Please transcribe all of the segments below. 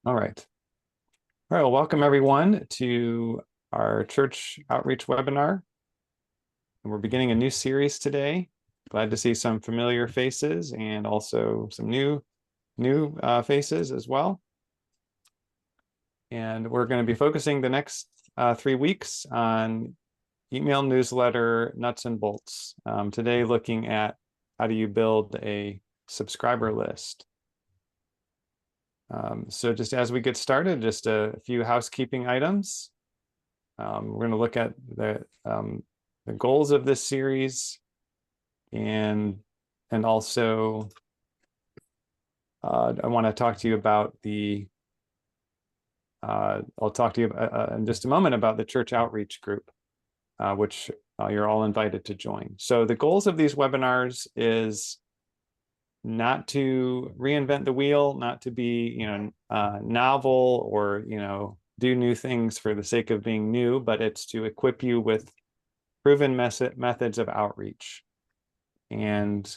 All right. All right. Well, welcome everyone to our church outreach webinar. And we're beginning a new series today. Glad to see some familiar faces and also some new faces as well. And we're going to be focusing the next 3 weeks on email newsletter nuts and bolts. Today, looking at how do you build a subscriber list. So just as we get started, just a few housekeeping items. We're going to look at the goals of this series and also I want to talk to you about I'll talk to you in just a moment about the church outreach group, which you're all invited to join. So the goals of these webinars is not to reinvent the wheel, not to be, novel or, do new things for the sake of being new, but it's to equip you with proven methods of outreach. And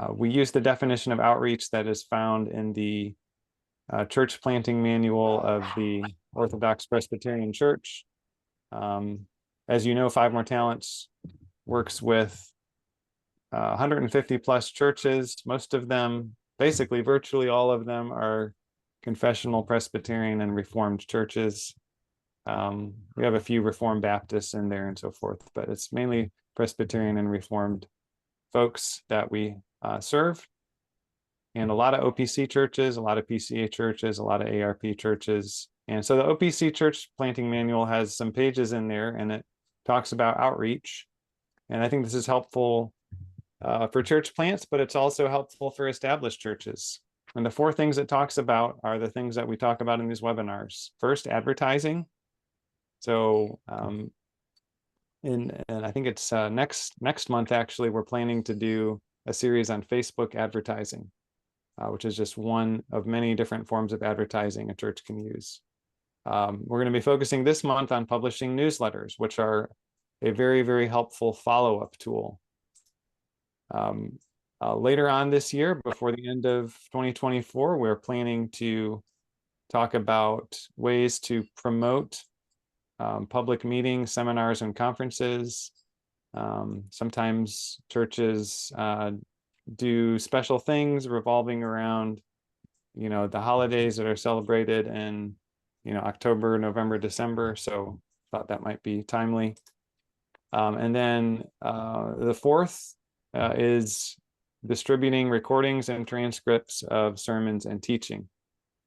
we use the definition of outreach that is found in the church planting manual of the Orthodox Presbyterian Church. As you know, Five More Talents works with 150 plus churches. Most of them, basically virtually all of them, are confessional Presbyterian and Reformed churches. We have a few Reformed Baptists in there and so forth, but it's mainly Presbyterian and Reformed folks that we serve. And a lot of OPC churches, a lot of PCA churches, a lot of ARP churches. And so the OPC Church Planting Manual has some pages in there, and it talks about outreach. And I think this is helpful for church plants, but it's also helpful for established churches. And the 4 things it talks about are the things that we talk about in these webinars. First, advertising. So, and I think it's next month, actually, we're planning to do a series on Facebook advertising, which is just one of many different forms of advertising a church can use. We're going to be focusing this month on publishing newsletters, which are a very, very helpful follow-up tool. Later on this year, before the end of 2024, we're planning to talk about ways to promote public meetings, seminars, and conferences. Sometimes churches do special things revolving around, the holidays that are celebrated in, October, November, December. So thought that might be timely. And then the 4th is distributing recordings and transcripts of sermons and teaching.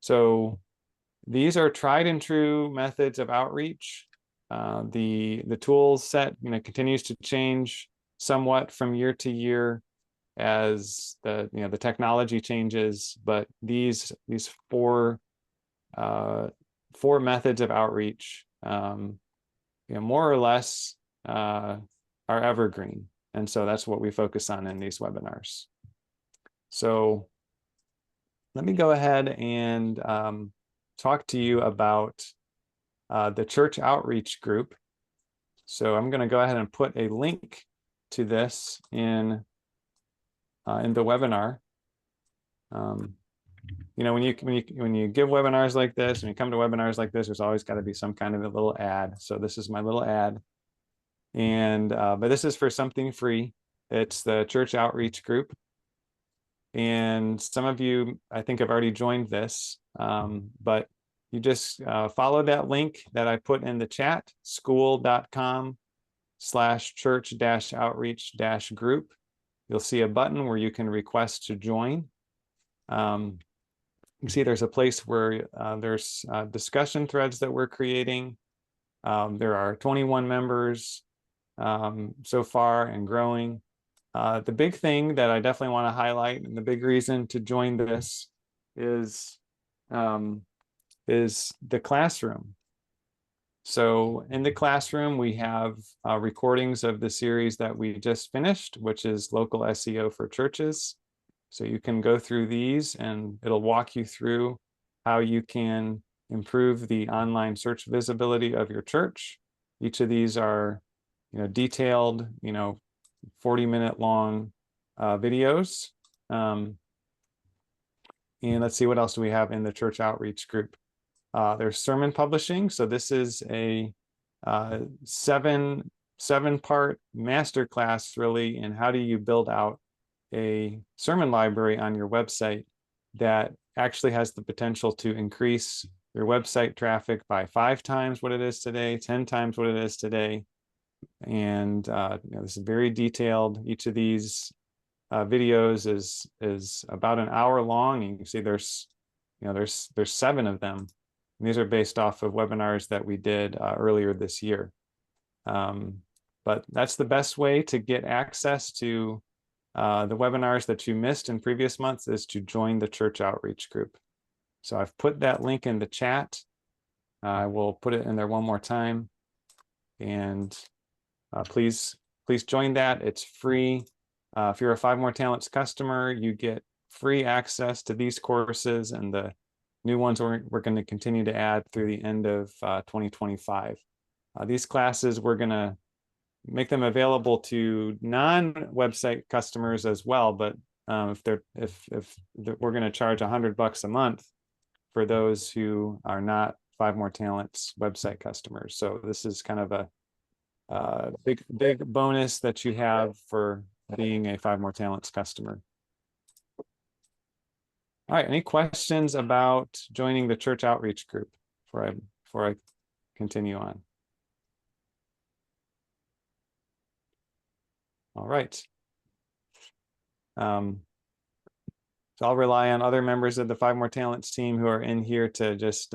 So these are tried and true methods of outreach. The tool set continues to change somewhat from year to year as the technology changes, but these 4 methods of outreach more or less are evergreen. And so that's what we focus on in these webinars. So let me go ahead and talk to you about the church outreach group. So I'm going to go ahead and put a link to this in the webinar. When you give webinars like this, when you come to webinars like this, there's always got to be some kind of a little ad. So this is my little ad. And but this is for something free. It's the church outreach group. And some of you, I think, have already joined this, but you just follow that link that I put in the chat, school.com/church-outreach-group. You'll see a button where you can request to join. You can see there's a place where there's discussion threads that we're creating. There are 21 members so far and growing. The big thing that I definitely want to highlight, and the big reason to join this is the classroom. So in the classroom, we have recordings of the series that we just finished, which is Local SEO for Churches. So you can go through these and it'll walk you through how you can improve the online search visibility of your church. Each of these are, detailed, 40-minute long videos. And let's see, what else do we have in the church outreach group? There's sermon publishing. So this is a seven-part masterclass really in how do you build out a sermon library on your website that actually has the potential to increase your website traffic by 5 times what it is today, 10 times what it is today. And this is very detailed. Each of these videos is about an hour long. And you can see there's 7 of them. And these are based off of webinars that we did earlier this year. But that's the best way to get access to the webinars that you missed in previous months, is to join the church outreach group. So I've put that link in the chat. I will put it in there one more time. And please join that. It's free. If you're a 5 More Talents customer, you get free access to these courses and the new ones we're going to continue to add through the end of 2025. These classes, we're going to make them available to non-website customers as well, but if we're going to charge $100 a month for those who are not 5 More Talents website customers. So this is kind of a big bonus that you have for being a 5 More Talents customer. All right, any questions about joining the church outreach group before I continue on? All right. So I'll rely on other members of the 5 More Talents team who are in here to just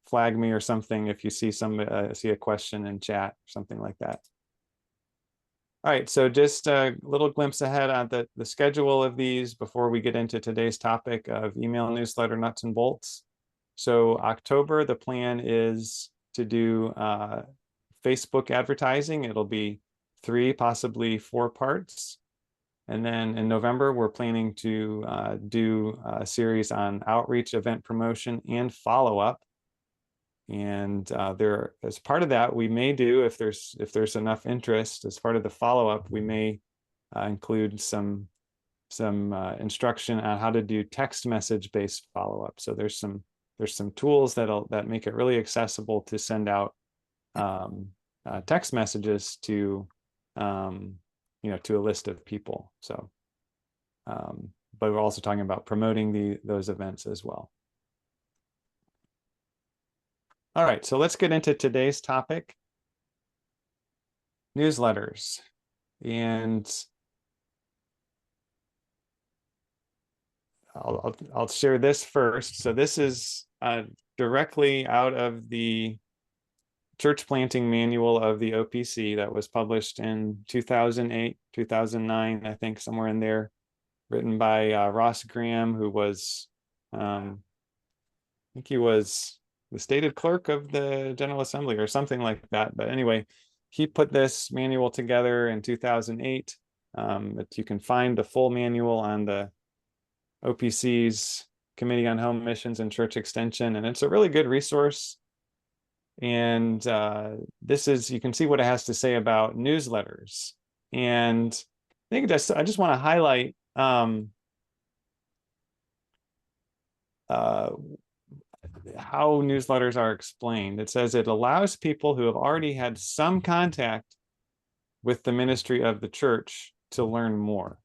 flag me or something if you see see a question in chat or something like that. All right, so just a little glimpse ahead on the schedule of these before we get into today's topic of email newsletter nuts and bolts. So October, the plan is to do Facebook advertising. It'll be 3, possibly 4 parts. And then in November, we're planning to do a series on outreach, event promotion, and follow-up. And as part of that, we may do, if there's enough interest, as part of the follow-up, we may include some instruction on how to do text message based follow-up. So there's some tools that make it really accessible to send out text messages to to a list of people. So, but we're also talking about promoting those events as well. All right, so let's get into today's topic, newsletters. And I'll share this first. So this is directly out of the church planting manual of the OPC that was published in 2008, 2009, I think, somewhere in there, written by Ross Graham, who was, I think he was the stated clerk of the General Assembly or something like that. But anyway, he put this manual together in 2008. You can find the full manual on the OPC's Committee on Home Missions and Church Extension, and it's a really good resource. And you can see what it has to say about newsletters. And I think I just want to highlight how newsletters are explained. It says it allows people who have already had some contact with the ministry of the church to learn more.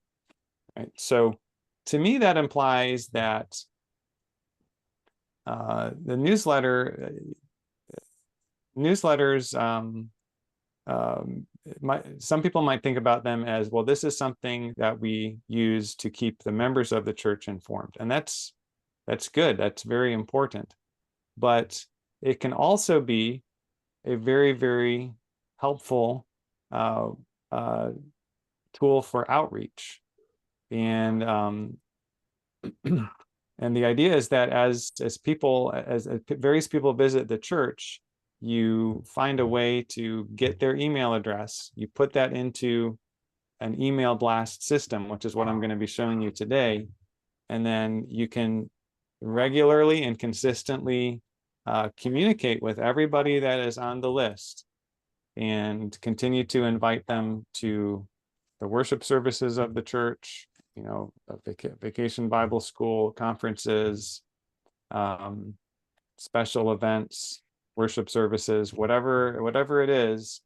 Right? So to me, that implies that the newsletters, some people might think about them as, well, this is something that we use to keep the members of the church informed. And that's good. That's very important. But it can also be a very, very helpful tool for outreach. And and the idea is that as various people visit the church, you find a way to get their email address. You put that into an email blast system, which is what I'm going to be showing you today. And then you can regularly and consistently communicate with everybody that is on the list and continue to invite them to the worship services of the church, a vacation Bible school, conferences, special events, worship services, whatever it is.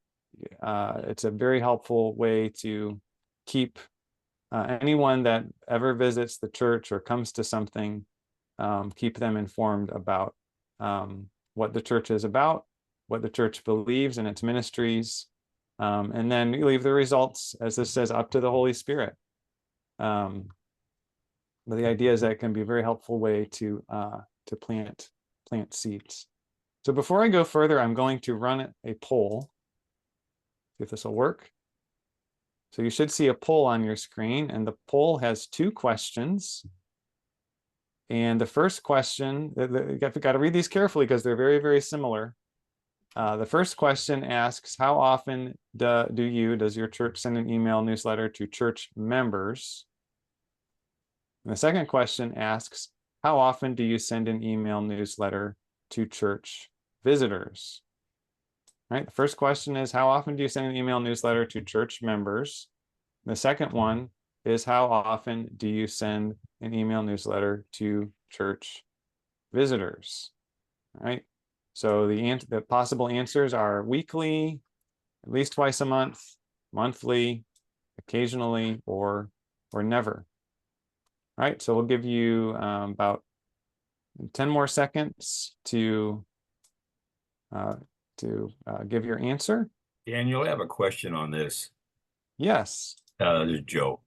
It's a very helpful way to keep anyone that ever visits the church or comes to something, keep them informed about what the church is about, what the church believes in its ministries, and then you leave the results, as this says, up to the Holy Spirit. But the idea is that it can be a very helpful way to plant seeds. So before I go further, I'm going to run a poll. See if this will work. So you should see a poll on your screen, and the poll has 2 questions. And the first question, you got to read these carefully because they're very, very similar. The first question asks, how often does your church send an email newsletter to church members? And the second question asks, how often do you send an email newsletter to church visitors? Right. The first question is, how often do you send an email newsletter to church members? The second one is, how often do you send an email newsletter to church visitors? All right. So the possible answers are weekly, at least twice a month, monthly, occasionally, or never. All right. So we'll give you about 10 more seconds to give your answer. Daniel, I have a question on this. Yes. This is Joe.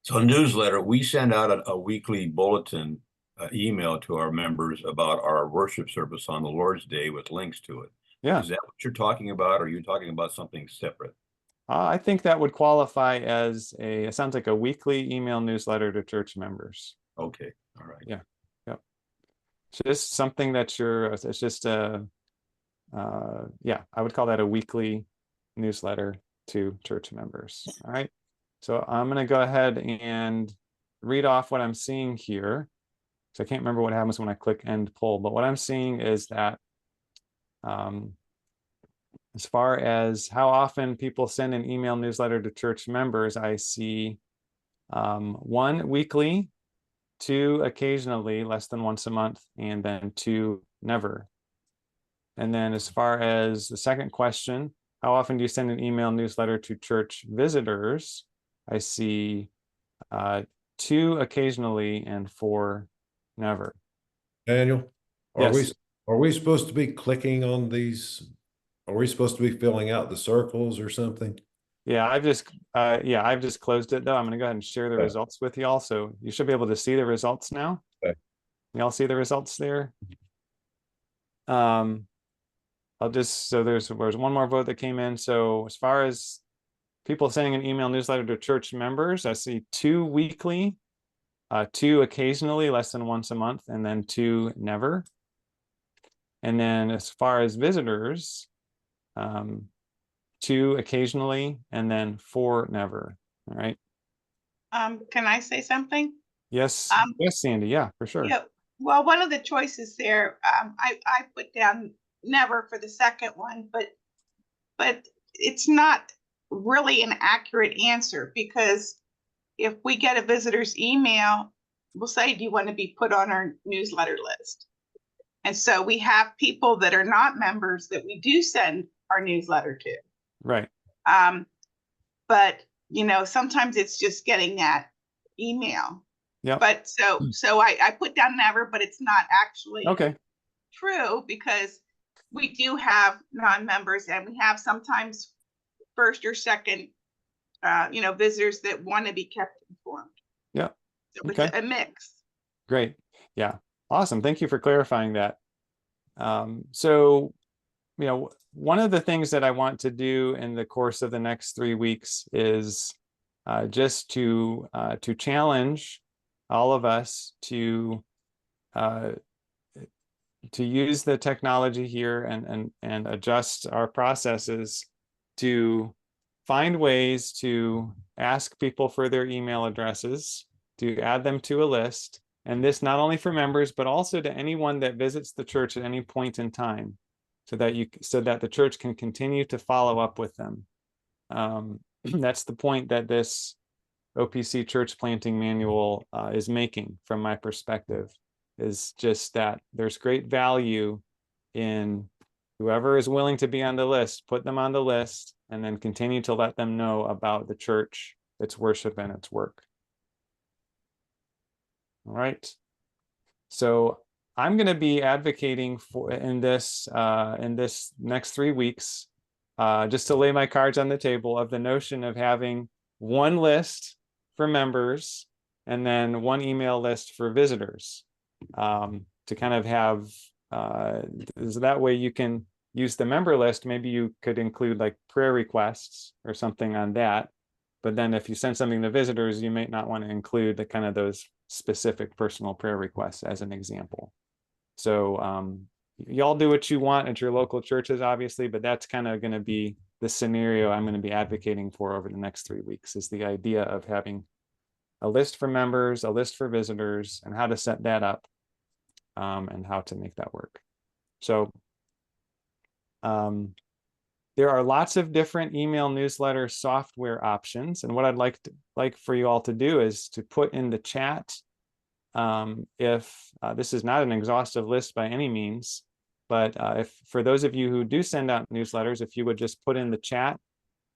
So newsletter, we send out a weekly bulletin email to our members about our worship service on the Lord's Day with links to it. Yeah. Is that what you're talking about, or are you talking about something separate? I think that would qualify as it sounds like a weekly email newsletter to church members. Okay. All right. Yeah. Yep. Just something that it's just yeah, I would call that a weekly newsletter to church members. All right. So I'm going to go ahead and read off what I'm seeing here. So I can't remember what happens when I click end poll, but what I'm seeing is that as far as how often people send an email newsletter to church members, I see 1 weekly, 2 occasionally, less than once a month, and then 2 never. And then as far as the second question, how often do you send an email newsletter to church visitors? I see 2 occasionally and 4 never. Daniel, Yes. are we supposed to be clicking on these? Are we supposed to be filling out the circles or something? Yeah, I've just closed it though. I'm gonna go ahead and share the results with y'all. So you should be able to see the results now. Okay. Y'all see the results there? So there's one more vote that came in. So as far as people sending an email newsletter to church members, I see 2 weekly, 2 occasionally, less than once a month, and then 2 never. And then as far as visitors, 2 occasionally, and then 4 never. All right. Can I say something? Yes. Yes, Sandy. Yeah, for sure. Yeah. Well, one of the choices there, I put down never for the second one, but it's not really an accurate answer, because if we get a visitor's email, we'll say, do you want to be put on our newsletter list? And so we have people that are not members that we do send our newsletter to. Right. But sometimes it's just getting that email. Yeah. But so I put down never, but it's not actually true, because we do have non-members, and we have sometimes first or second visitors that want to be kept informed. Yeah. So it's a mix. Great. Yeah. Awesome. Thank you for clarifying that. So one of the things that I want to do in the course of the next 3 weeks is just to challenge all of us to use the technology here and adjust our processes to find ways to ask people for their email addresses, to add them to a list, and this not only for members, but also to anyone that visits the church at any point in time, so that the church can continue to follow up with them. That's the point that this OPC Church Planting Manual is making, from my perspective, is just that there's great value in whoever is willing to be on the list, put them on the list, and then continue to let them know about the church, its worship, and its work. All right. So I'm going to be advocating for in this next 3 weeks, just to lay my cards on the table, of the notion of having one list for members and then one email list for visitors, to kind of have, so that way you can use the member list. Maybe you could include like prayer requests or something on that. But then if you send something to visitors, you may not want to include the kind of those specific personal prayer requests as an example. So y'all do what you want at your local churches, obviously, but that's kind of going to be the scenario I'm going to be advocating for over the next 3 weeks, is the idea of having a list for members, a list for visitors, and how to set that up, and how to make that work. So there are lots of different email newsletter software options. And what I'd like for you all to do is to put in the chat, if this is not an exhaustive list by any means, but if for those of you who do send out newsletters, if you would just put in the chat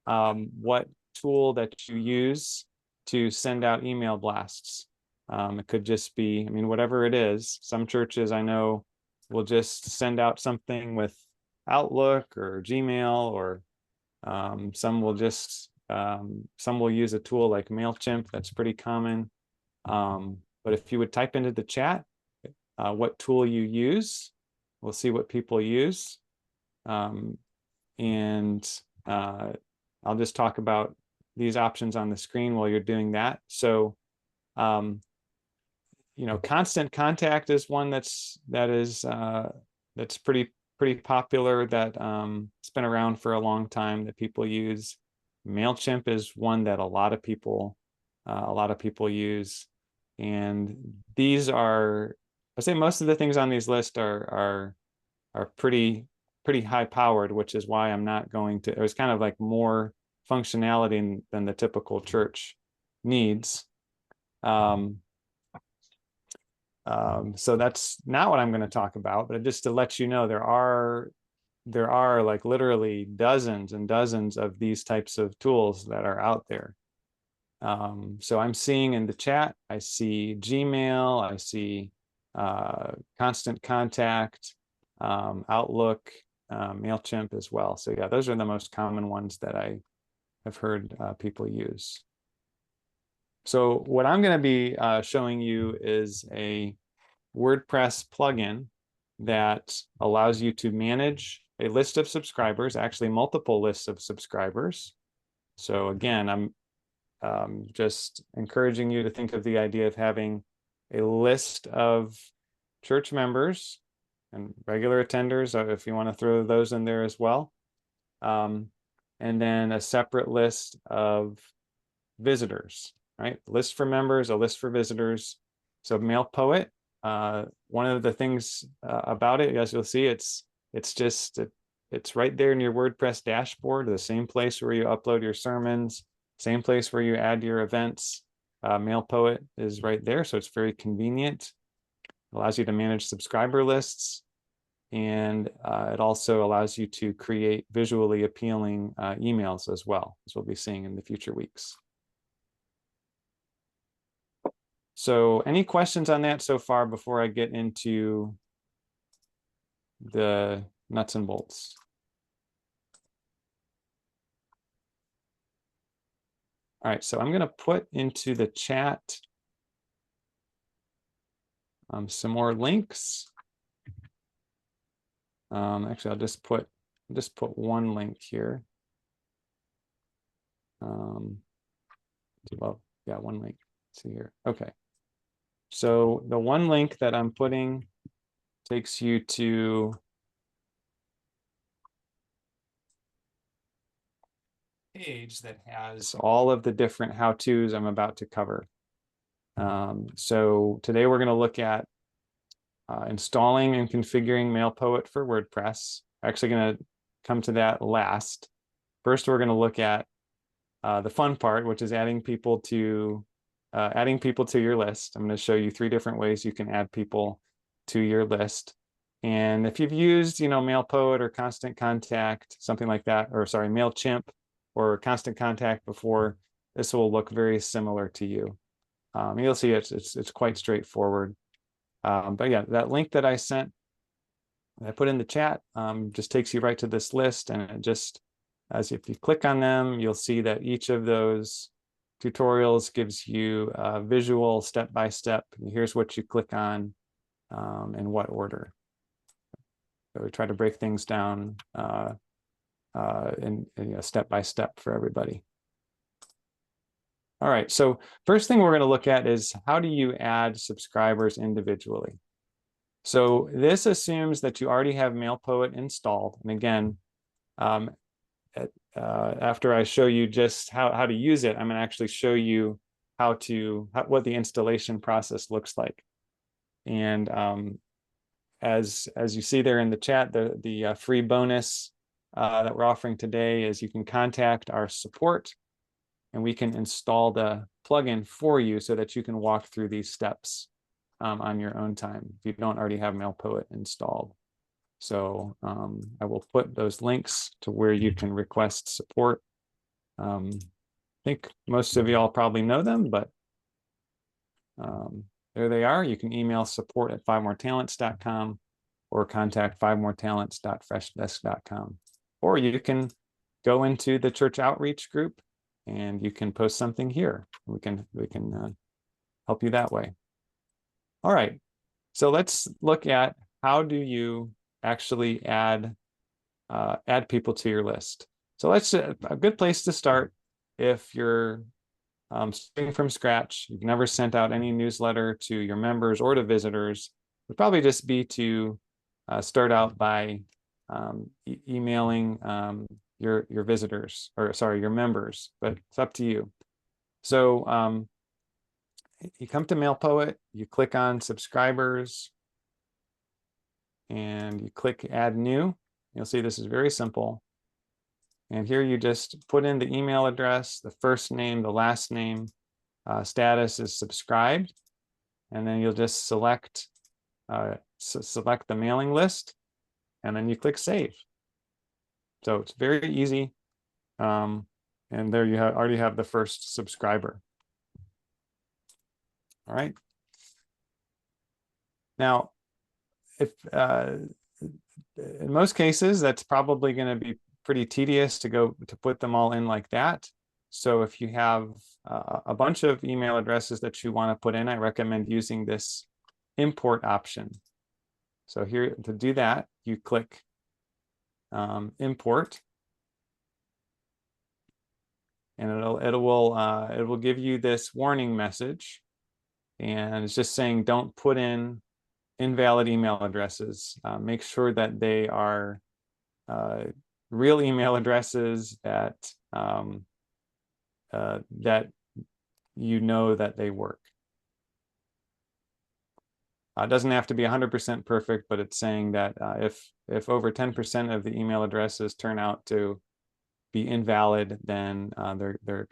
what tool that you use to send out email blasts. It could just be, I mean, whatever it is. Some churches I know will just send out something with Outlook or Gmail, or some will just some will use a tool like MailChimp. That's pretty common. But if you would type into the chat what tool you use, we'll see what people use. And I'll just talk about these options on the screen while you're doing that. So you know, Constant Contact is one that's pretty popular, that it's been around for a long time, that people use. MailChimp is one that a lot of people use. And these are, I'd say most of the things on these lists are pretty high powered, which is why I'm not going to, it was kind of like more functionality than the typical church needs. So that's not what I'm going to talk about, but just to let you know, there are like literally dozens and dozens of these types of tools that are out there. So I'm seeing in the chat, I see Gmail, I see Constant Contact, Outlook, MailChimp as well. So yeah, those are the most common ones that I have heard people use. So what I'm going to be showing you is a WordPress plugin that allows you to manage a list of subscribers, actually multiple lists of subscribers. So again, I'm just encouraging you to think of the idea of having a list of church members and regular attenders, if you want to throw those in there as well. And then a separate list of visitors, right? List for members, a list for visitors. So MailPoet, one of the things about it, as you'll see, it's right there in your WordPress dashboard, the same place where you upload your sermons, same place where you add your events. MailPoet is right there, so it's very convenient. It allows you to manage subscriber lists, and it also allows you to create visually appealing emails as well, as we'll be seeing in the future weeks. So any questions on that so far before I get into the nuts and bolts? All right, so I'm going to put into the chat some more links. Actually, I'll just put one link here. Well, yeah, one link. Let's see here. Okay. So the one link that I'm putting takes you to a page that has all of the different how-tos I'm about to cover. So today we're going to look at installing and configuring MailPoet for WordPress. Actually going to come to that last. First, we're going to look at the fun part, which is adding people to your list. I'm going to show you 3 different ways you can add people to your list. And if you've used, MailPoet or Constant Contact, something like that, or sorry, MailChimp or Constant Contact before, this will look very similar to you. You'll see it's quite straightforward. But yeah, that link that I sent, I put in the chat, just takes you right to this list, and it just, as if you click on them, you'll see that each of those tutorials gives you a visual step-by-step. Here's what you click on, in what order. So we try to break things down in step-by-step for everybody. All right, so first thing we're going to look at is how do you add subscribers individually? So this assumes that you already have MailPoet installed. And again, after I show you just how to use it, I'm going to actually show you what the installation process looks like. And as you see there in the chat, the free bonus that we're offering today is you can contact our support, and we can install the plugin for you so that you can walk through these steps on your own time if you don't already have MailPoet installed. So I will put those links to where you can request support. I think most of y'all probably know them, but there they are. You can email support@5moretalents.com or contact 5moretalents.freshdesk.com. Or you can go into the church outreach group and you can post something here. We can help you that way. All right, so let's look at how do you actually add people to your list. So let's a good place to start if you're starting from scratch, you've never sent out any newsletter to your members or to visitors, would probably just be to start out by emailing your visitors, or sorry, your members, but it's up to you. So you come to MailPoet, you click on subscribers, and you click add new. You'll see this is very simple. And here you just put in the email address, the first name, the last name, status is subscribed, and then you'll just select the mailing list, and then you click save. So it's very easy. And there you already have the first subscriber. All right. Now, if in most cases, that's probably going to be pretty tedious to put them all in like that. So if you have a bunch of email addresses that you want to put in, I recommend using this import option. So here, to do that, you click import, and it will give you this warning message, and it's just saying don't put in invalid email addresses. Make sure that they are real email addresses that that you know that they work. It doesn't have to be 100% perfect, but it's saying that if over 10% of the email addresses turn out to be invalid, then they're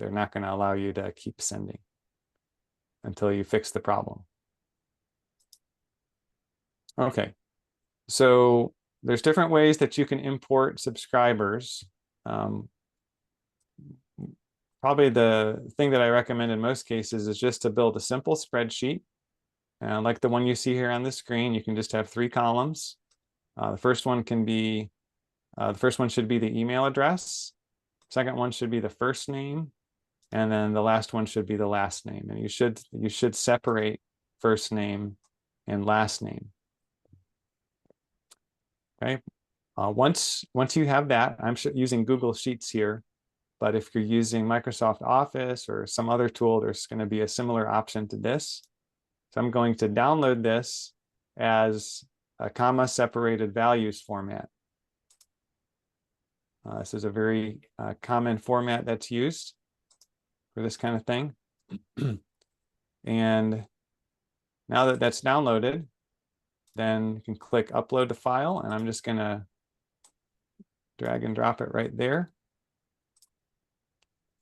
not going to allow you to keep sending until you fix the problem. Okay, so there's different ways that you can import subscribers. Probably the thing that I recommend in most cases is just to build a simple spreadsheet. Like the one you see here on the screen, you can just have 3 columns. The first one should be the email address. Second one should be the first name, and then the last one should be the last name. And you should separate first name and last name. Okay. Once you have that, I'm using Google Sheets here, but if you're using Microsoft Office or some other tool, there's going to be a similar option to this. So I'm going to download this as a comma-separated values format. This is a very common format that's used for this kind of thing. And now that that's downloaded, then you can click upload to file, and I'm just going to drag and drop it right there.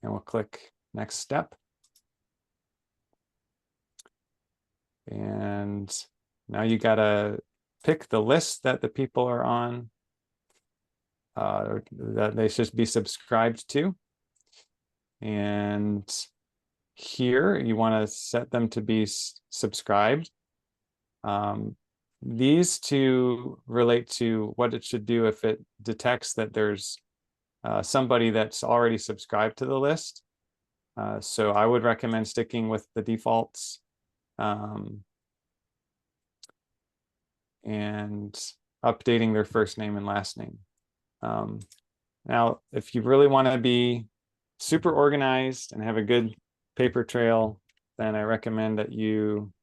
and we'll click next step. And now you gotta pick the list that the people are on, or that they should be subscribed to. And here you want to set them to be subscribed. These two relate to what it should do if it detects that there's somebody that's already subscribed to the list. So I would recommend sticking with the defaults. And updating their first name and last name. Now, if you really want to be super organized and have a good paper trail, then I recommend that you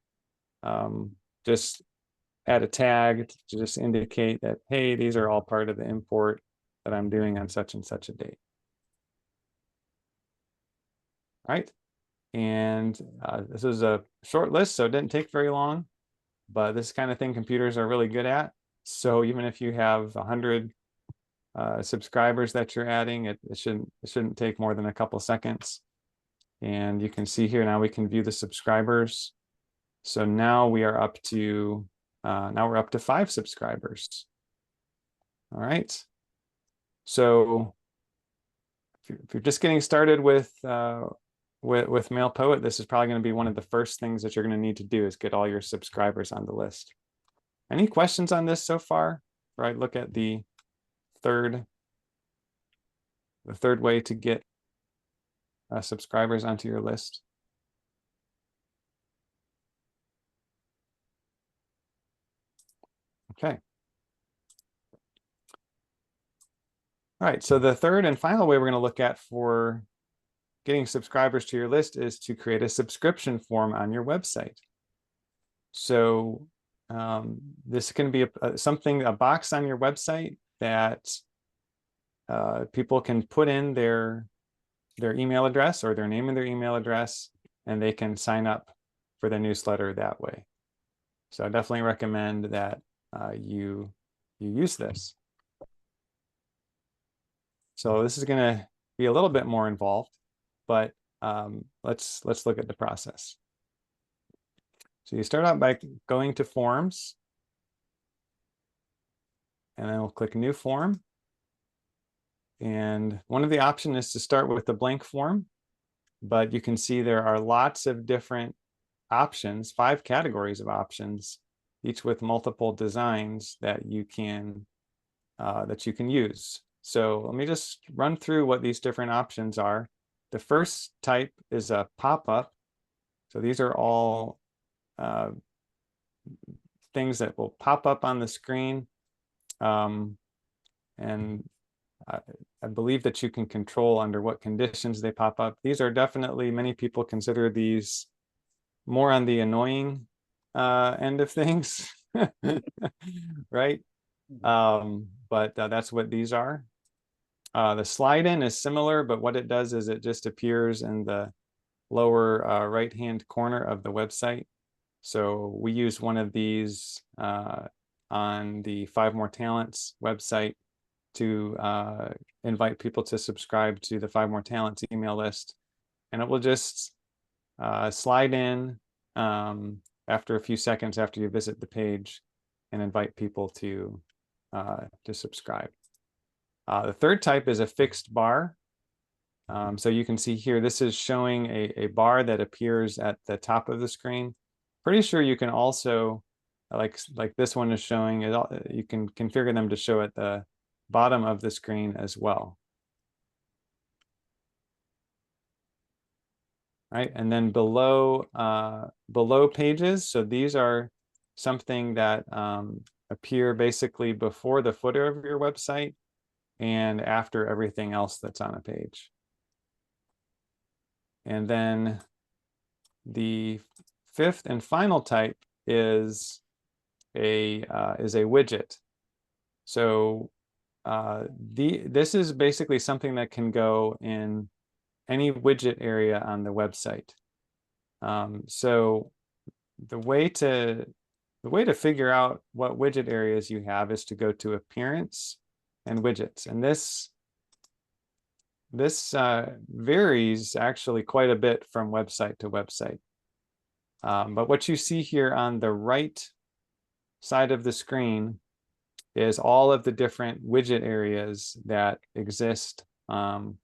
just add a tag to just indicate that, hey, these are all part of the import that I'm doing on such and such a date. All right. And this is a short list, so it didn't take very long. But this kind of thing computers are really good at. So even if you have 100 subscribers that you're adding, it shouldn't take more than a couple seconds. And you can see here now we can view the subscribers. So now we are up to 5 subscribers. All right. So if you're just getting started with MailPoet, this is probably going to be one of the first things that you're going to need to do is get all your subscribers on the list. Any questions on this so far? Right, look at the third way to get subscribers onto your list. Okay. All right, so the third and final way we're going to look at for getting subscribers to your list is to create a subscription form on your website. So this can be a box on your website that people can put in their email address or their name and their email address, and they can sign up for the newsletter that way. So I definitely recommend that you use this. So this is going to be a little bit more involved, but let's look at the process. So you start out by going to Forms, and then we'll click New Form. And one of the options is to start with the blank form, but you can see there are lots of different options, 5 categories of options, each with multiple designs that you can use. So let me just run through what these different options are. The first type is a pop-up. So these are all things that will pop up on the screen. And I believe that you can control under what conditions they pop up. These are definitely, many people consider these more on the annoying end of things, right? But that's what these are. The slide in is similar, but what it does is it just appears in the lower right-hand corner of the website. So we use one of these on the 5 More Talents website to invite people to subscribe to the 5 More Talents email list. And it will just slide in after a few seconds after you visit the page and invite people to subscribe. The third type is a fixed bar. So you can see here, this is showing a bar that appears at the top of the screen. Pretty sure you can also, like this one is showing, you can configure them to show at the bottom of the screen as well. Right, and then below pages, so these are something that appear basically before the footer of your website and after everything else that's on a page. And then the 5th and final type is a widget. So this is basically something that can go in any widget area on the website. So the way to figure out what widget areas you have is to go to Appearance and Widgets. And this this varies actually quite a bit from website to website. But what you see here on the right side of the screen is all of the different widget areas that exist on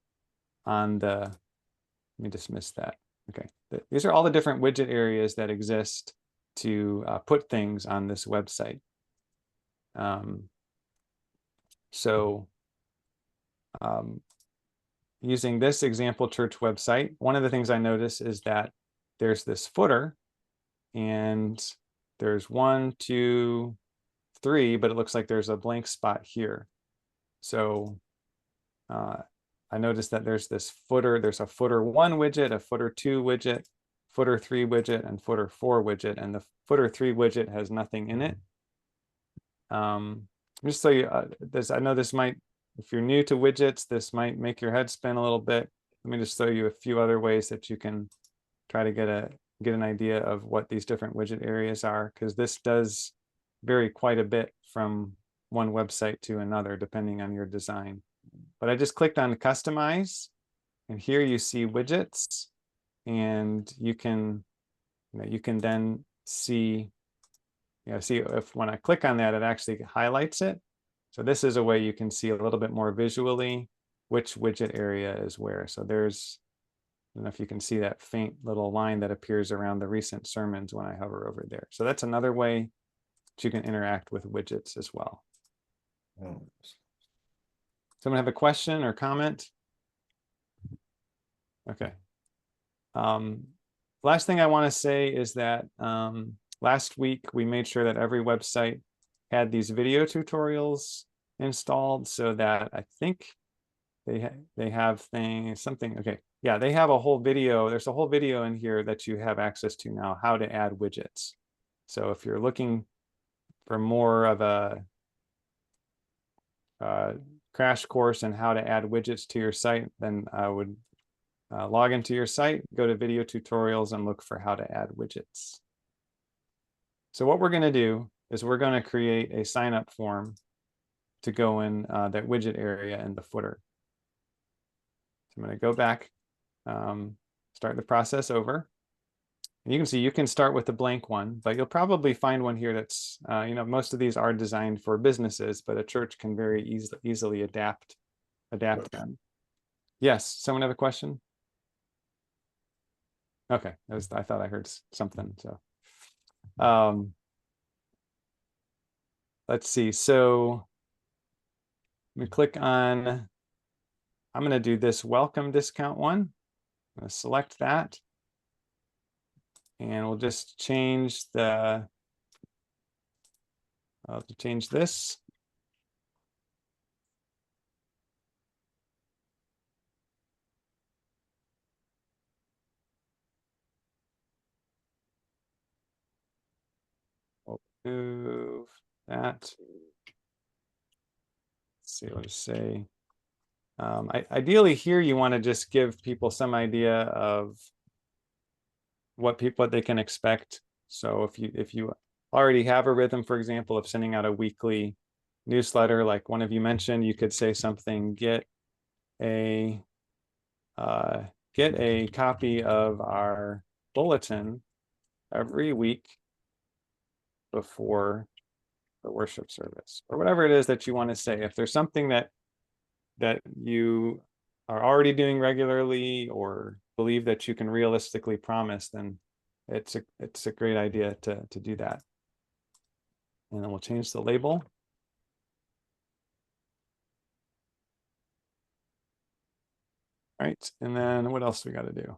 the, let me dismiss that. Okay, these are all the different widget areas that exist to put things on this website. So using this example church website, one of the things I notice is that there's this footer, and there's 1, 2, 3, but it looks like there's a blank spot here. So I noticed that there's this footer, there's a footer 1 widget, a footer 2 widget, footer 3 widget, and footer 4 widget, and the footer 3 widget has nothing in it. Just so you, I know this might, if you're new to widgets, this might make your head spin a little bit. Let me just show you a few other ways that you can try to get an idea of what these different widget areas are, because this does vary quite a bit from one website to another, depending on your design. But I just clicked on customize, and here you see widgets, and you can then see, see if when I click on that, it actually highlights it. So this is a way you can see a little bit more visually which widget area is where. So there's, I don't know if you can see that faint little line that appears around the recent sermons when I hover over there. So that's another way that you can interact with widgets as well. Someone have a question or comment? Okay. Last thing I want to say is that last week we made sure that every website had these video tutorials installed, so that I think they have something. Okay, yeah, they have a whole video. There's a whole video in here that you have access to now, how to add widgets. So if you're looking for more of a crash course in how to add widgets to your site, then I would log into your site, go to video tutorials, and look for how to add widgets. So what we're going to do is we're going to create a sign up form to go in that widget area in the footer. So I'm going to go back, start the process over. And you can see you can start with a blank one, but you'll probably find one here that's, most of these are designed for businesses, but a church can very easily adapt them. Yes, someone have a question? Okay, I thought I heard something. So let's see. So let me click on, I'm going to do this welcome discount one. I'm going to select that. And we'll just change I'll have to change this. We'll move that. Let's see what to say. Ideally here, you want to just give people some idea of what they can expect. So if you already have a rhythm, for example, of sending out a weekly newsletter, like one of you mentioned, you could say something, get a copy of our bulletin every week before the worship service, or whatever it is that you want to say. If there's something that you are already doing regularly or believe that you can realistically promise, then it's a great idea to do that. And then we'll change the label. All right, and then what else we got to do?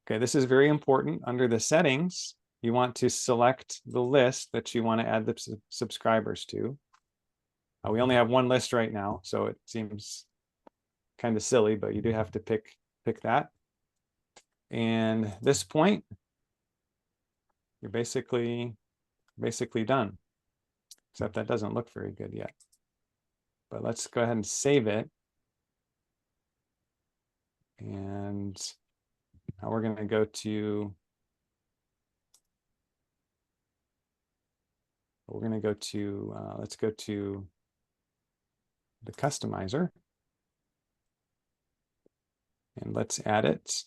Okay, this is very important. Under the settings, you want to select the list that you want to add the subscribers to. We only have one list right now, so it seems kind of silly, but you do have to pick that. And at this point, you're basically done. Except that doesn't look very good yet. But let's go ahead and save it. And now we're going to go to, let's go to the customizer. And let's add it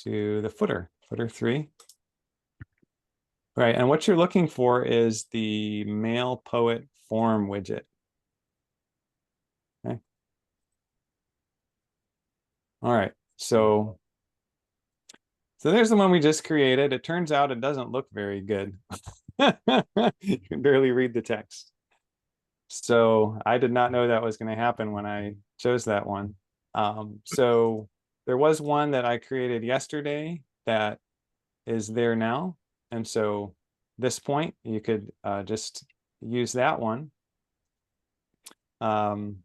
to the footer, footer 3. Right, and what you're looking for is the MailPoet form widget. Okay. All right, so there's the one we just created. It turns out it doesn't look very good. You can barely read the text. So I did not know that was going to happen when I chose that one. So there was one that I created yesterday that is there now. And so this point, you could just use that one. And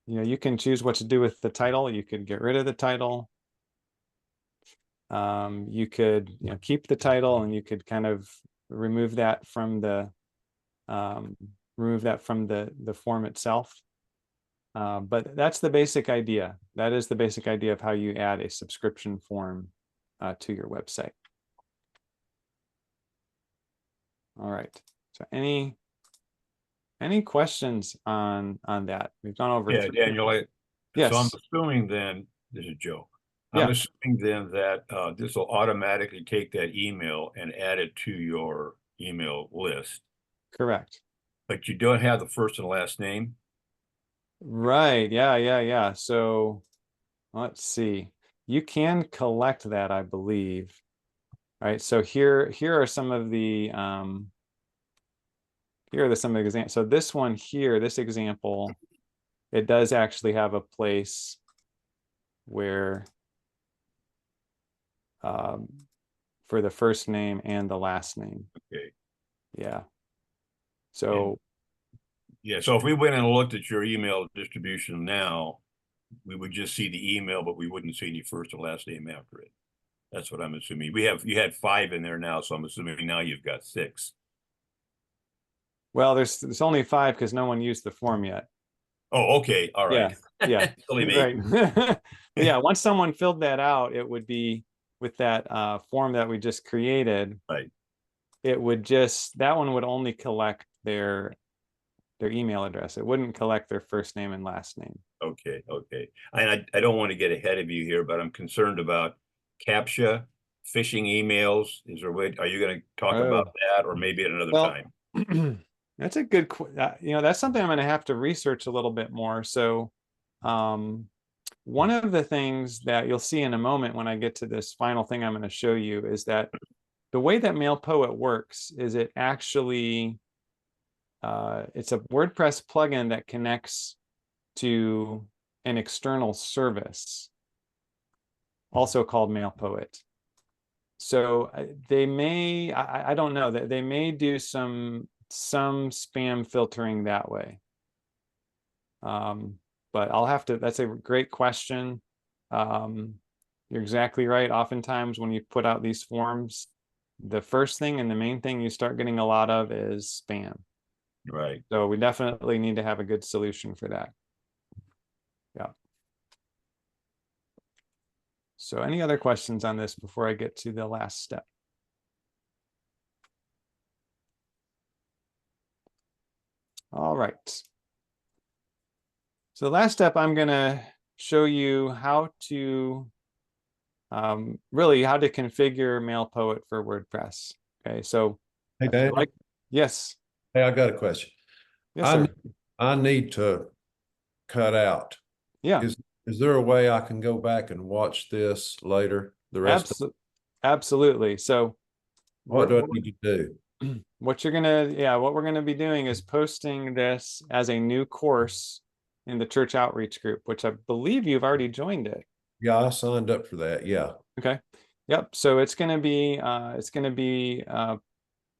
you can choose what to do with the title. You could get rid of the title. You could keep the title, and you could kind of remove that from the form itself. But that's the basic idea. That is the basic idea of how you add a subscription form to your website. All right. So any questions on that? We've gone over. Yeah, Daniel. Yes. So I'm assuming then, this is Joe. Yeah. I'm assuming then that this will automatically take that email and add it to your email list. Correct. But you don't have the first and last name? Right. Yeah. So let's see. You can collect that, I believe. All right. So here are some of the examples. So this one here, this example, it does actually have a place where for the first name and the last name. Okay. Yeah. So yeah, so if we went and looked at your email distribution now, we would just see the email, but we wouldn't see any first or last name after it. That's what I'm assuming. You had 5 in there now, so I'm assuming now you've got 6. well, there's only 5 because no one used the form yet. Oh, okay. All right. Yeah. Right. Yeah. Once someone filled that out, it would be with that form that we just created. Right. It would that one would only collect their email address. It wouldn't collect their first name and last name. Okay. And I don't want to get ahead of you here, but I'm concerned about CAPTCHA, phishing emails. Is there a way? Are you going to talk about that, or maybe at another time? That's a good, that's something I'm going to have to research a little bit more. So, one of the things that you'll see in a moment when I get to this final thing I'm going to show you is that the way that MailPoet works is it actually, it's a WordPress plugin that connects to an external service, also called MailPoet. So they may, I don't know, that they may do some spam filtering that way. But I'll have to, that's a great question. You're exactly right. Oftentimes when you put out these forms, the first thing and the main thing you start getting a lot of is spam. Right. So we definitely need to have a good solution for that. Yeah. So any other questions on this before I get to the last step? All right. So the last step, I'm going to show you how to really how to configure MailPoet for WordPress. Okay, so Hey, Dan. Yes. Hey, I got a question. Yes, sir. I need to cut out. Yeah. Is there a way I can go back and watch this later? The rest of Absolutely. So what do I need to do? What we're gonna be doing is posting this as a new course in the church outreach group, which I believe you've already joined it. Yeah, I signed up for that. Yeah. Okay. Yep. So it's gonna be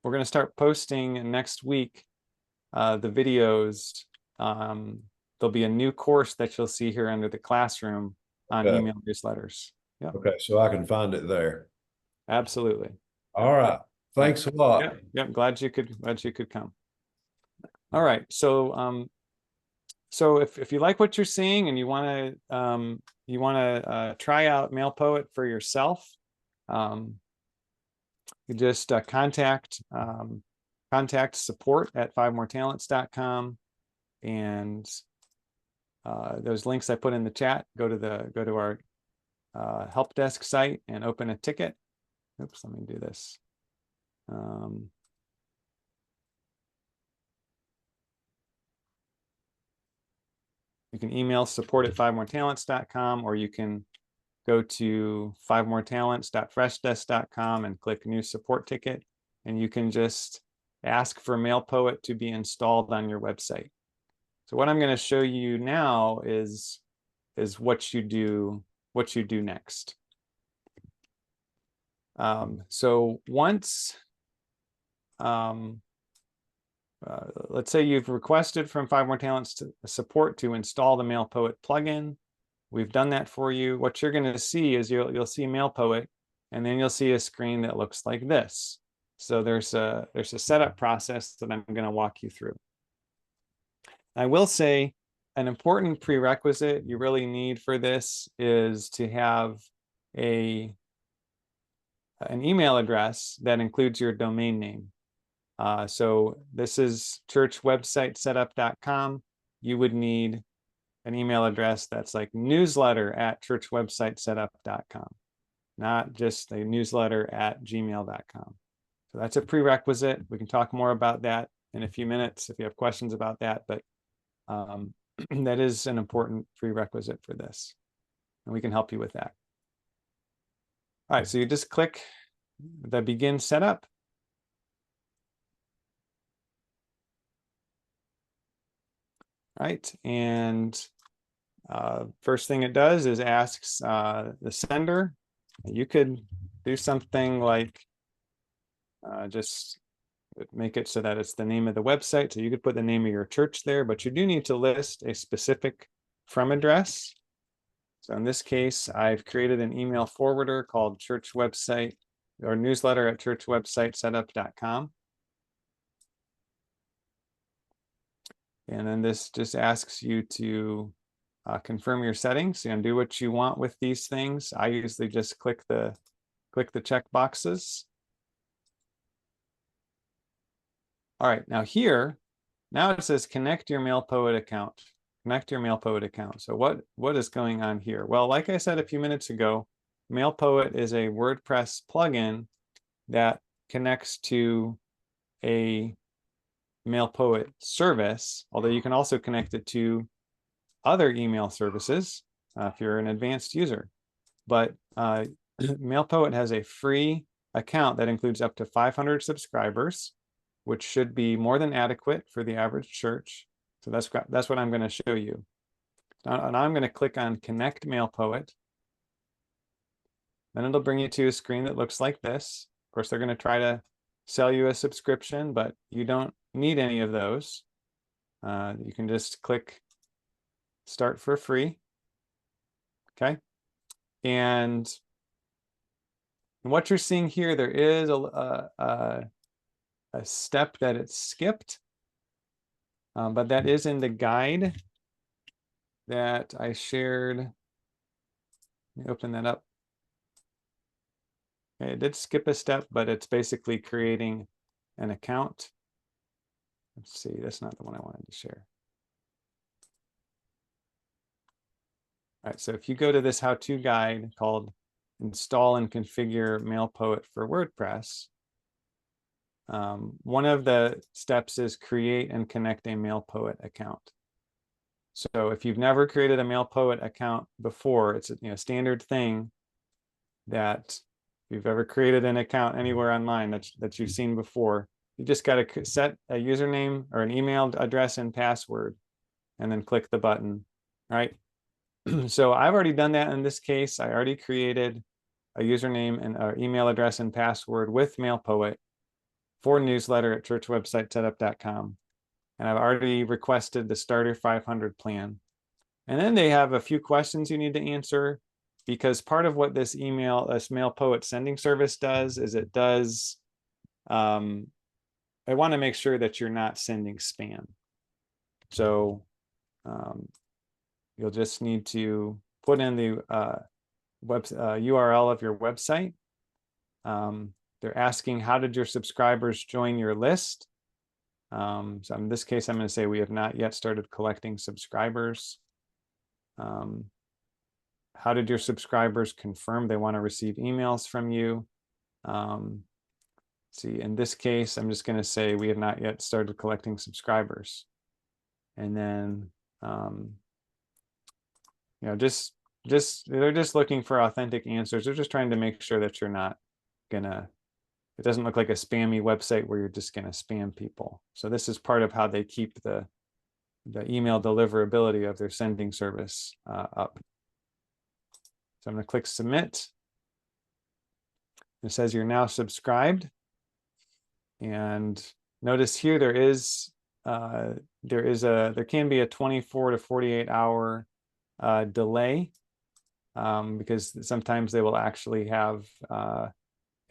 we're gonna start posting next week the videos. There'll be a new course that you'll see here under the classroom on email newsletters. Yeah. Okay, so I can find it there. Absolutely. All right. Thanks a lot. Yeah. Glad you could come. All right. So so if you like what you're seeing and you want to try out MailPoet for yourself, you just contact support at 5moretalents.com, and those links I put in the chat. Go to our help desk site and open a ticket. Oops, let me do this. You can email support@5moretalents.com, or you can go to 5moretalents.freshdesk.com and click new support ticket, and you can just ask for MailPoet to be installed on your website. So what I'm going to show you now is what you do next. So once let's say you've requested from 5 More Talents support to install the MailPoet plugin. We've done that for you. What you're going to see is you'll see MailPoet, and then you'll see a screen that looks like this. So there's a setup process that I'm going to walk you through. I will say an important prerequisite you really need for this is to have an email address that includes your domain name. So this is churchwebsitesetup.com. You would need an email address that's like newsletter@churchwebsitesetup.com, not just a newsletter@gmail.com. So that's a prerequisite. We can talk more about that in a few minutes if you have questions about that, but that is an important prerequisite for this, and we can help you with that. All right, so you just click the begin setup. All right, and first thing it does is asks the sender. You could do something like just make it so that it's the name of the website. So you could put the name of your church there, but you do need to list a specific from address. So in this case, I've created an email forwarder called church website or newsletter@churchwebsitesetup.com. And then this just asks you to confirm your settings and do what you want with these things. I usually just click the check boxes. All right, now it says connect your MailPoet account. Connect your MailPoet account. So what is going on here? Well, like I said a few minutes ago, MailPoet is a WordPress plugin that connects to a MailPoet service, although you can also connect it to other email services if you're an advanced user. But MailPoet has a free account that includes up to 500 subscribers, which should be more than adequate for the average church. So that's what I'm going to show you. Now I'm going to click on Connect MailPoet. Then it'll bring you to a screen that looks like this. Of course, they're going to try to sell you a subscription, but you don't need any of those. You can just click Start for free. Okay. And what you're seeing here, there is a step that it's skipped, but that is in the guide that I shared. Let me open that up. Okay, it did skip a step, but it's basically creating an account. Let's see, that's not the one I wanted to share. All right, so if you go to this how-to guide called Install and Configure MailPoet for WordPress, one of the steps is create and connect a MailPoet account. So if you've never created a MailPoet account before, it's a standard thing that if you've ever created an account anywhere online that you've seen before, you just got to set a username or an email address and password, and then click the button, right? So I've already done that in this case. I already created a username and an email address and password with MailPoet for newsletter@churchwebsitesetup.com. And I've already requested the starter 500 plan. And then they have a few questions you need to answer, because part of what this MailPoet sending service does is it does, I want to make sure that you're not sending spam. So you'll just need to put in the URL of your website. They're asking, how did your subscribers join your list? So in this case, I'm going to say we have not yet started collecting subscribers. How did your subscribers confirm they want to receive emails from you? See, in this case, I'm just going to say we have not yet started collecting subscribers. And then, you know, they're just looking for authentic answers. They're just trying to make sure that you're not gonna, it doesn't look like a spammy website where you're just gonna spam people. So this is part of how they keep the email deliverability of their sending service up. So I'm gonna click submit. It says you're now subscribed. And notice here there can be a 24 to 48 hour delay, because sometimes they will actually have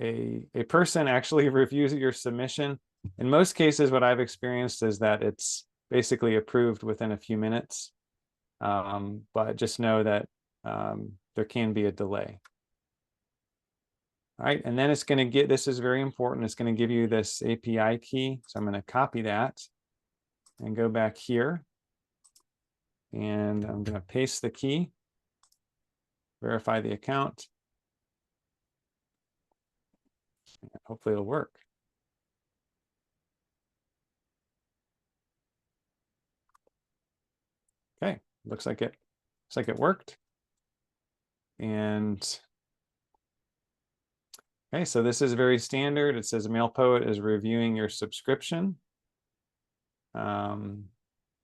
a person actually reviews your submission. In most cases, what I've experienced is that it's basically approved within a few minutes, but just know that there can be a delay. All right, and then it's going to get, this is very important, it's going to give you this API key. So I'm going to copy that and go back here. And I'm going to paste the key, verify the account. Hopefully it'll work. Okay, looks like it worked. And okay, so this is very standard. It says MailPoet is reviewing your subscription. And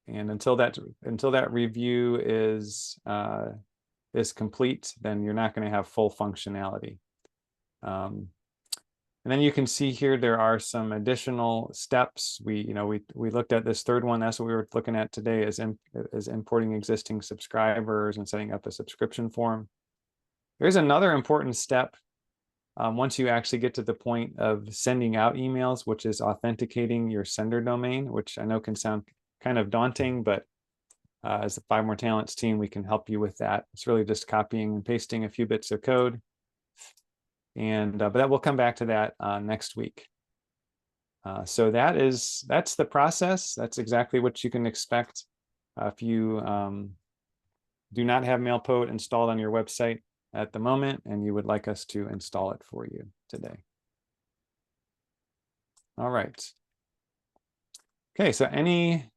until that review is complete, then you're not going to have full functionality. And then you can see here there are some additional steps. We looked at this third one. That's what we were looking at today, is importing existing subscribers and setting up a subscription form. There's another important step once you actually get to the point of sending out emails, which is authenticating your sender domain, which I know can sound kind of daunting, but as the 5 More Talents team, we can help you with that. It's really just copying and pasting a few bits of code. And but that we'll come back to that next week. So that's the process. That's exactly what you can expect if you do not have MailPoet installed on your website at the moment, and you would like us to install it for you today. All right. Okay, so any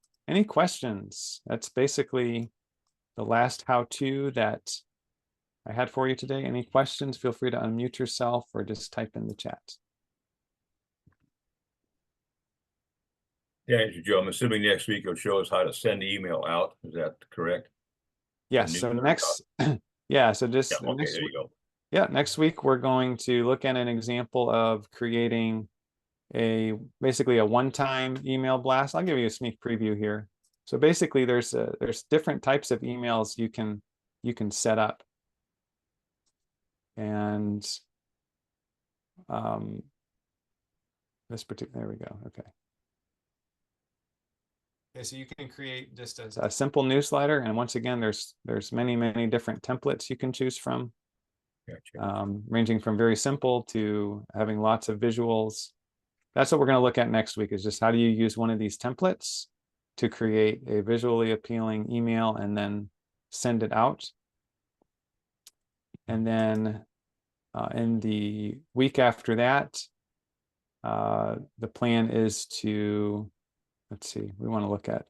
questions? That's basically the last how-to that I had for you today. Any questions? Feel free to unmute yourself or just type in the chat. Yeah, Joe, I'm assuming next week you'll show us how to send email out. Is that correct? Yes. So next, yeah. So just okay, next there you go. Yeah, next week we're going to look at an example of creating basically a one-time email blast. I'll give you a sneak preview here. So basically, there's different types of emails you can set up, and this particular, there we go. Okay. Okay, so you can create just a simple newsletter, and once again, there's many different templates you can choose from. Gotcha. Ranging from very simple to having lots of visuals. That's what we're going to look at next week, is just how do you use one of these templates to create a visually appealing email and then send it out. And then in the week after that, the plan is to, let's see, we want to look at,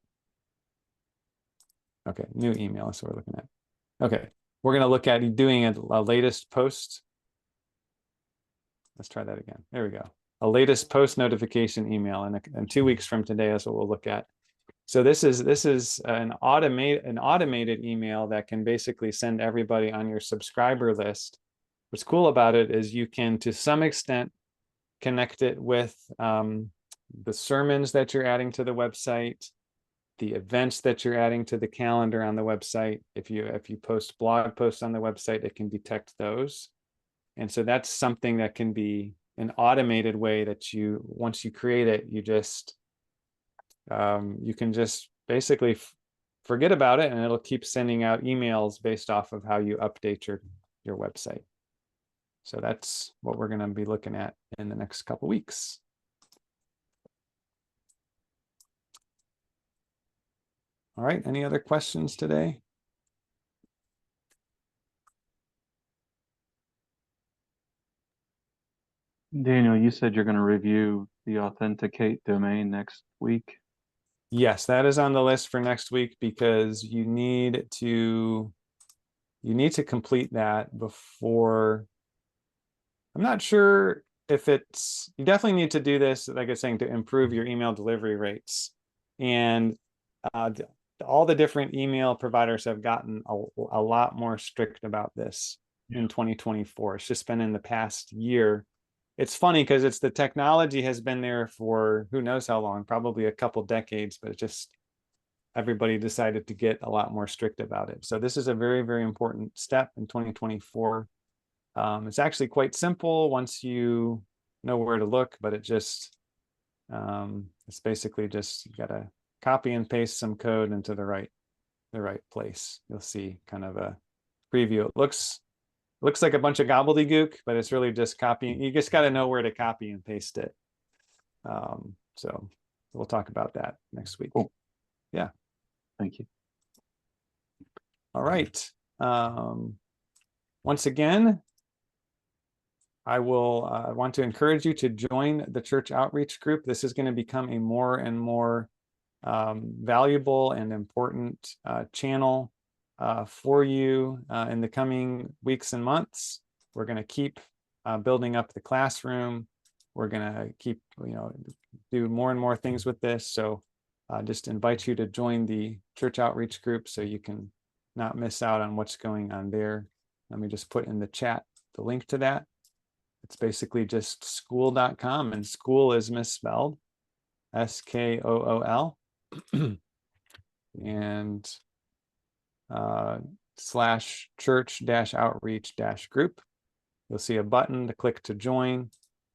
okay, new email, that's what we're looking at. Okay, we're going to look at doing a latest post. Let's try that again. There we go. A latest post notification email, and 2 weeks from today is what we'll look at. So this is an automated email that can basically send everybody on your subscriber list. What's cool about it is you can, to some extent, connect it with the sermons that you're adding to the website, the events that you're adding to the calendar on the website. If you post blog posts on the website, it can detect those. And so that's something that can be an automated way that once you create it, you just you can just basically forget about it, and it'll keep sending out emails based off of how you update your website. So that's what we're going to be looking at in the next couple weeks. All right, any other questions today? Daniel, you said you're going to review the authenticate domain next week. Yes, that is on the list for next week because you need to complete that before. I'm not sure if it's, you definitely need to do this, like I was saying, to improve your email delivery rates. And all the different email providers have gotten a lot more strict about this in 2024. It's just been in the past year. It's funny because it's the technology has been there for who knows how long, probably a couple decades, but it just everybody decided to get a lot more strict about it. So this is a very, very important step in 2024. It's actually quite simple once you know where to look, but it just, it's basically just, you gotta copy and paste some code into the right place. You'll see kind of a preview. It looks like a bunch of gobbledygook, but it's really just copying. You just got to know where to copy and paste it. So we'll talk about that next week. Cool. Yeah. Thank you. All right. Once again, I will want to encourage you to join the church outreach group. This is going to become a more and more valuable and important channel for you in the coming weeks and months. We're going to keep building up the classroom. We're going to keep, do more and more things with this. So just invite you to join the church outreach group so you can not miss out on what's going on there. Let me just put in the chat the link to that. It's basically just school.com, and school is misspelled, SKOOL. And /church-outreach-group. You'll see a button to click to join.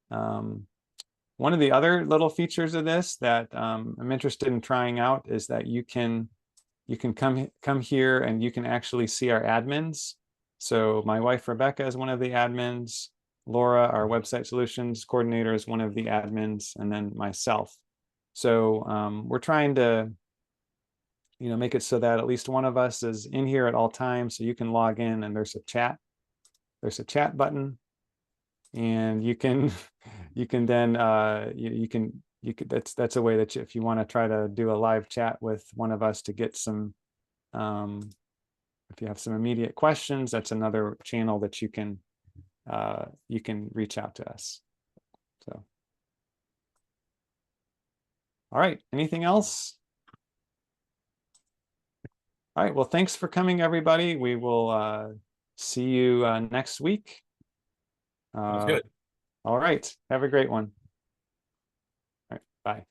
One of the other little features of this that I'm interested in trying out is that you can come here and you can actually see our admins. So my wife Rebecca is one of the admins. Laura, our website solutions coordinator, is one of the admins, and then myself. So we're trying to make it so that at least one of us is in here at all times, so you can log in and there's a chat button, and you can then that's a way that if you want to try to do a live chat with one of us to get some if you have some immediate questions, that's another channel that you can reach out to us. So all right, anything else? All right, well, thanks for coming, everybody. We will see you next week. That's good. All right, have a great one. All right, bye.